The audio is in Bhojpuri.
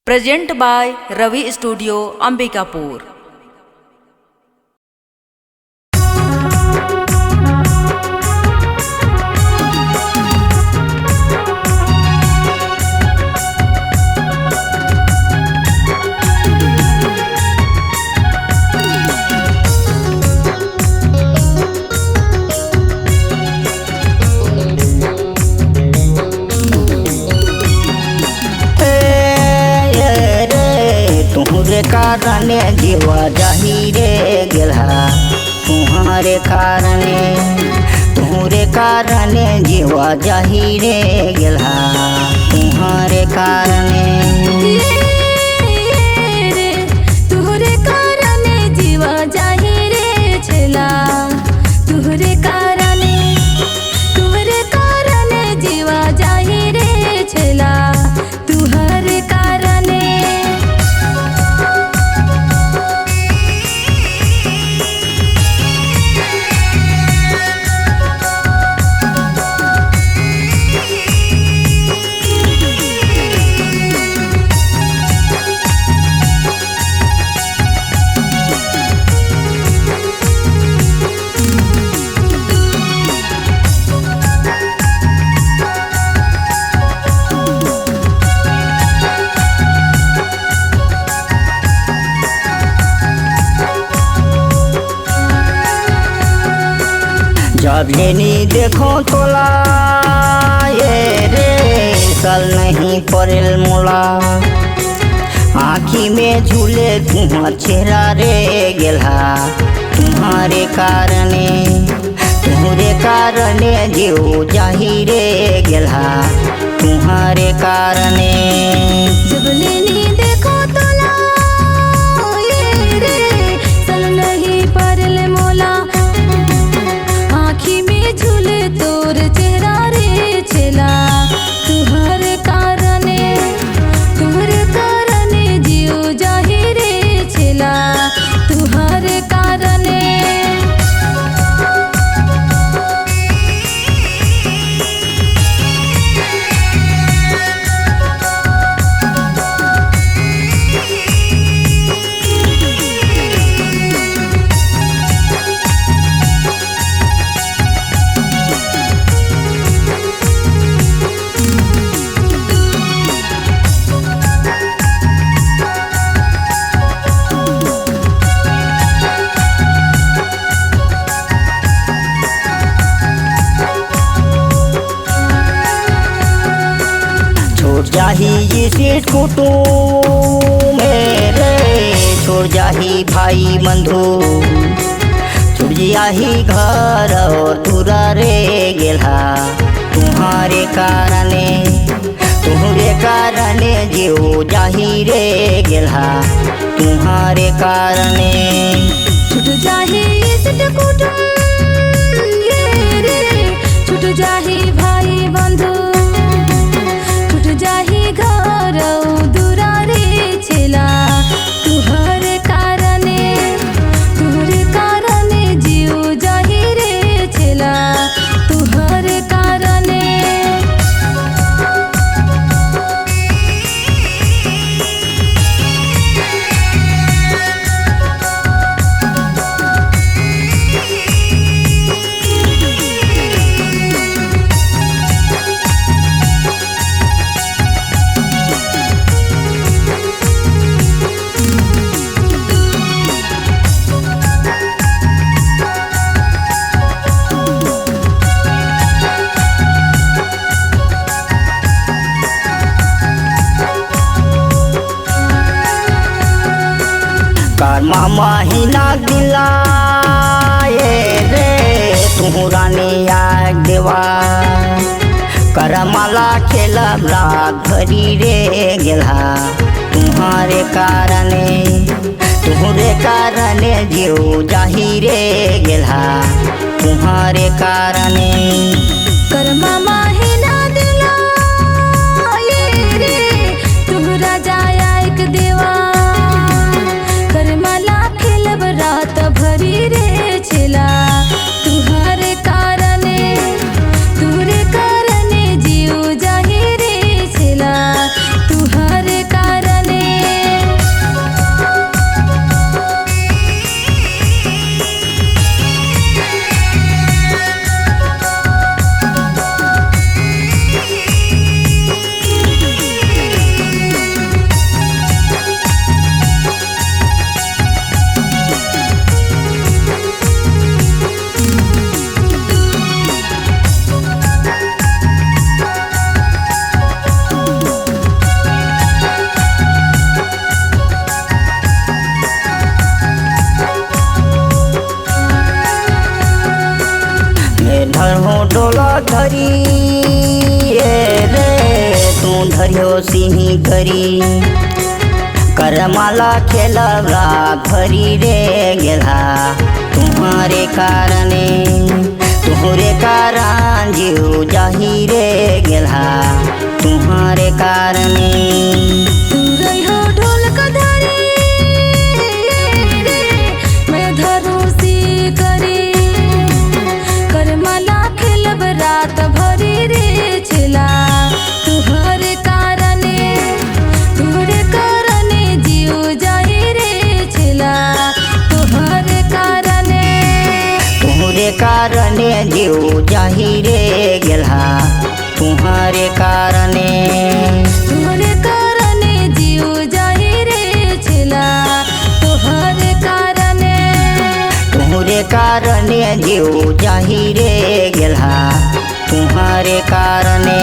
Present by Ravi studio Ambikapur. तुहरे कारण जीवा जाही रे गेला, तुम्हारे कारण तुहरे कारण जीवा जाही रे गेला, तुम्हारे कारण तुहरे कारण जीवा जाही रे छला, तुहरे कारण जीवा जाही रे छला, तुहरे कारण जब लेनी देखो तोला ये रे सल नहीं पड़ेल मोला, आँखी में झूले तुम्हार चेहरा रे गेला, तुम्हारे कारण जीव जाही रे गेला, तुम्हारे कारण जब लेनी देखो तोला ये रे सल नहीं पड़ेल मोला, आँखी में झूले तोर चेहरा रे छला, तुहरे कारण जियो जाही रे छला, तुहरे कारण छोड़ जाही इसी कुटुम मेरे, छोड़ जाही भाई बंधु, छोड़ जाही घर और दूरा रे गेला, तुम्हारे कारण जीव जाही रे गेला, तुम्हारे कारण छूट जाही इष्ट कुटुम ये रे, छूट जाही भाई बंधु, छूट जाही घर दूरा रे छला, तुहरे कारण जीव जाही रे छला, तुहरे कारण कर्मा महीना दिला ये रे तुहरानी आग देवा, करमाला खेला रात घरी रे गेला, तुम्हारे कारण जीव जाही रे गेला, तुम्हारे कारण कर्मा महीना दिला ये रे तुहरा जाया एक देवा, करमाला खेलब रात भरी रे छला, तुहरे कारण जीव जाही रे छला, तुहरे कारण करी रे तू धरियो सिंही करी करमाला खेलबरा घरी रे गेला तुम्हारे कारणे तुम्हारे कारण जीव जाही रे गेला तुम्हारे कारणे तू रहियो ढोलक धरी रे मैं धरोसी करी करमाला खेलब रात भरी रे छेला तुहरे कारणे जीव जाई रे छेला तुहरे कारणे जीव जाही रे गेला तुम्हारे कारणे जीव जाई रे छेला तुहरे कारणे जीव जाही रे गेला तुम्हारे कारणे